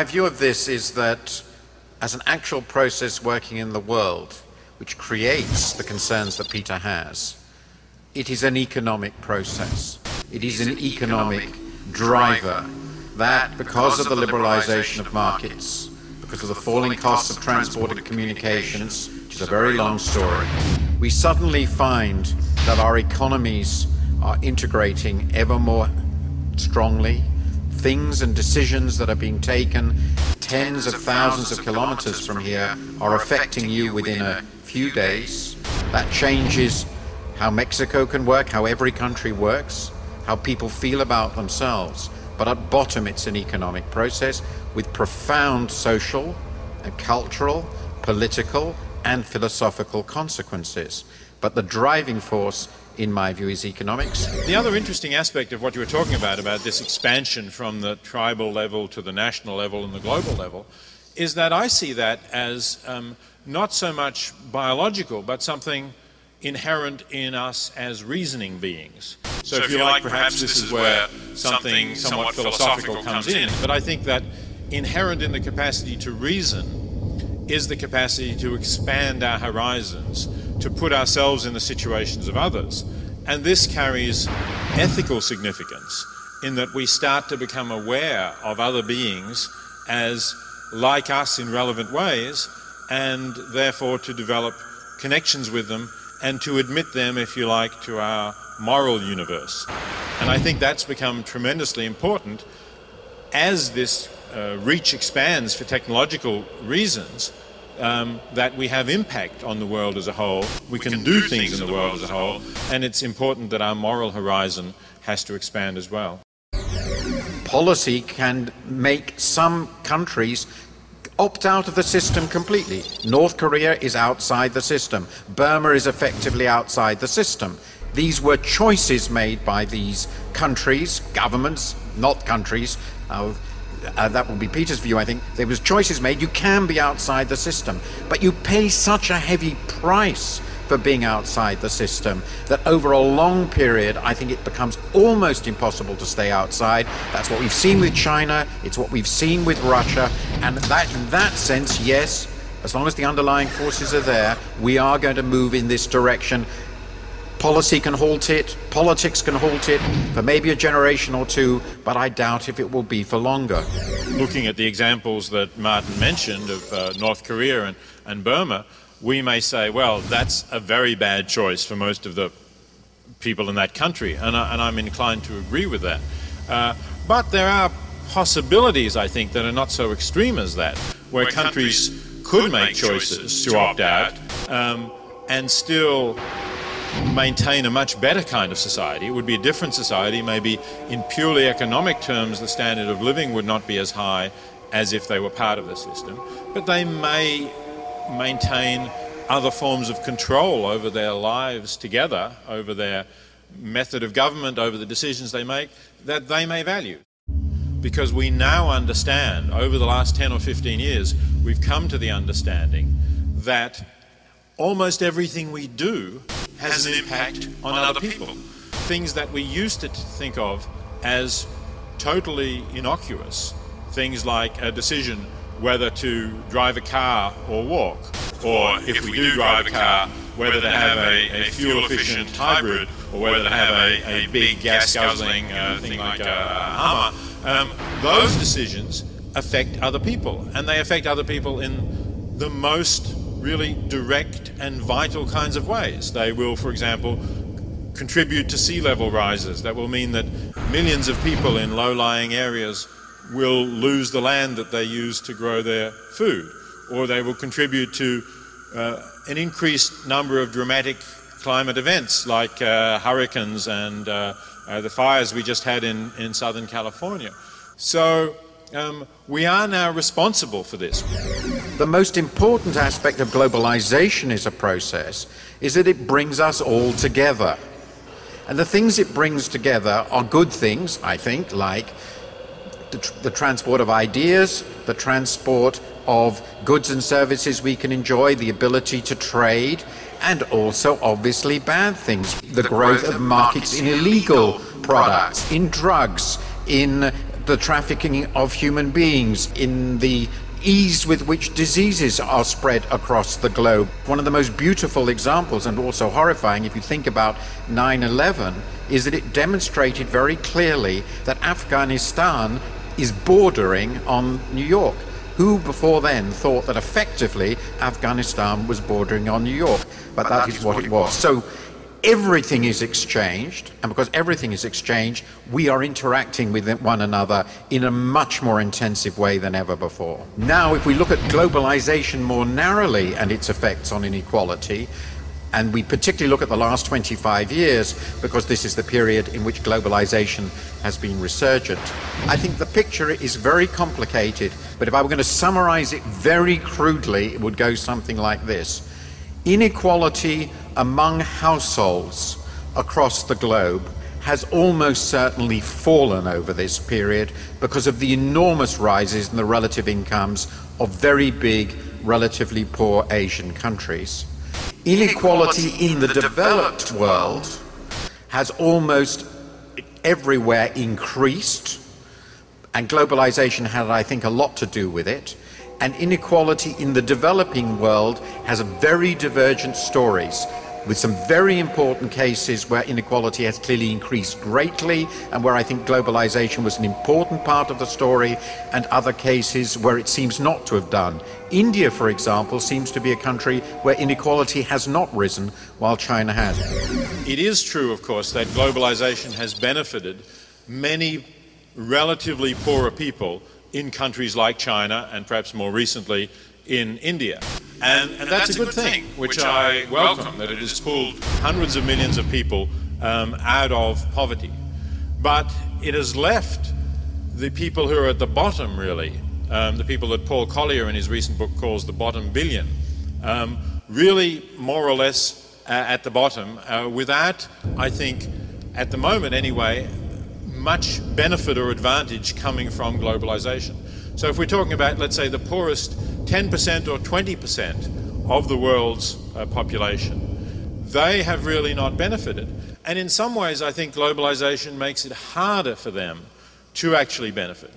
My view of this is that as an actual process working in the world, which creates the concerns that Peter has, it is an economic process. It is an economic driver that, because of the liberalization of markets, because of the falling costs of transport and communications, which is a very long story, we suddenly find that our economies are integrating ever more strongly. Things and decisions that are being taken tens of thousands of kilometers from here are affecting you within a few days. That changes how Mexico can work, how every country works, how people feel about themselves. But at bottom, it's an economic process with profound social and cultural, political, and philosophical consequences. But the driving force, in my view, is economics. The other interesting aspect of what you were talking about this expansion from the tribal level to the national level and the global level, is that I see that as not so much biological, but something inherent in us as reasoning beings. So if you like, perhaps this is where something somewhat philosophical comes in. But I think that inherent in the capacity to reason is the capacity to expand our horizons, to put ourselves in the situations of others. And this carries ethical significance in that we start to become aware of other beings as like us in relevant ways, and therefore to develop connections with them and to admit them, if you like, to our moral universe. And I think that's become tremendously important as this reach expands for technological reasons, that we have impact on the world as a whole. We can do things in the world as a whole, and it's important that our moral horizon has to expand as well. Policy can make some countries opt out of the system completely. North Korea is outside the system. Burma is effectively outside the system. These were choices made by these countries, governments, not countries. That would be Peter's view, I think. There was choices made. You can be outside the system, but you pay such a heavy price for being outside the system that over a long period, I think it becomes almost impossible to stay outside. That's what we've seen with China. It's what we've seen with Russia. And that, in that sense, yes, as long as the underlying forces are there, we are going to move in this direction. Policy can halt it, politics can halt it for maybe a generation or two, but I doubt if it will be for longer. Looking at the examples that Martin mentioned of North Korea and Burma, we may say, well, that's a very bad choice for most of the people in that country, and I'm inclined to agree with that. But there are possibilities, I think, that are not so extreme as that, where countries could make choices to opt out and still maintain a much better kind of society. It would be a different society. Maybe in purely economic terms, the standard of living would not be as high as if they were part of the system, but they may maintain other forms of control over their lives together, over their method of government, over the decisions they make, that they may value. Because we now understand, over the last 10 or 15 years, we've come to the understanding that almost everything we do has an impact on other people. Things that we used to think of as totally innocuous, things like a decision whether to drive a car or walk, or if we do drive a car, whether to have a fuel-efficient hybrid or whether to have a big gas-guzzling thing like a Hummer. Those decisions affect other people, and they affect other people in the most really direct and vital kinds of ways. They will, for example, contribute to sea level rises. That will mean that millions of people in low-lying areas will lose the land that they use to grow their food, or they will contribute to an increased number of dramatic climate events like hurricanes and the fires we just had in Southern California. So we are now responsible for this. The most important aspect of globalization as a process is that it brings us all together. And the things it brings together are good things, I think, like the transport of ideas, the transport of goods and services we can enjoy, the ability to trade, and also obviously bad things. The growth of markets in illegal products, in drugs, in the trafficking of human beings, in the ease with which diseases are spread across the globe. One of the most beautiful examples, and also horrifying if you think about 9/11, is that it demonstrated very clearly that Afghanistan is bordering on New York. Who before then thought that effectively Afghanistan was bordering on New York? But that is what it was. So everything is exchanged, and because everything is exchanged, we are interacting with one another in a much more intensive way than ever before. Now, if we look at globalization more narrowly and its effects on inequality, and we particularly look at the last 25 years, because this is the period in which globalization has been resurgent, I think the picture is very complicated, but if I were going to summarize it very crudely, it would go something like this. Inequality among households across the globe has almost certainly fallen over this period because of the enormous rises in the relative incomes of very big, relatively poor Asian countries. Inequality in the developed world has almost everywhere increased, and globalization had, I think, a lot to do with it. And inequality in the developing world has very divergent stories, with some very important cases where inequality has clearly increased greatly and where I think globalization was an important part of the story, and other cases where it seems not to have done. India, for example, seems to be a country where inequality has not risen, while China has. It is true, of course, that globalization has benefited many relatively poorer people in countries like China and perhaps more recently in India. And that's a good thing, which I welcome, that it has pulled hundreds of millions of people out of poverty. But it has left the people who are at the bottom, really, the people that Paul Collier in his recent book calls the bottom billion, really more or less at the bottom, without, I think, at the moment anyway, much benefit or advantage coming from globalization. So if we're talking about, let's say, the poorest 10% or 20% of the world's population, they have really not benefited. And in some ways, I think globalization makes it harder for them to actually benefit.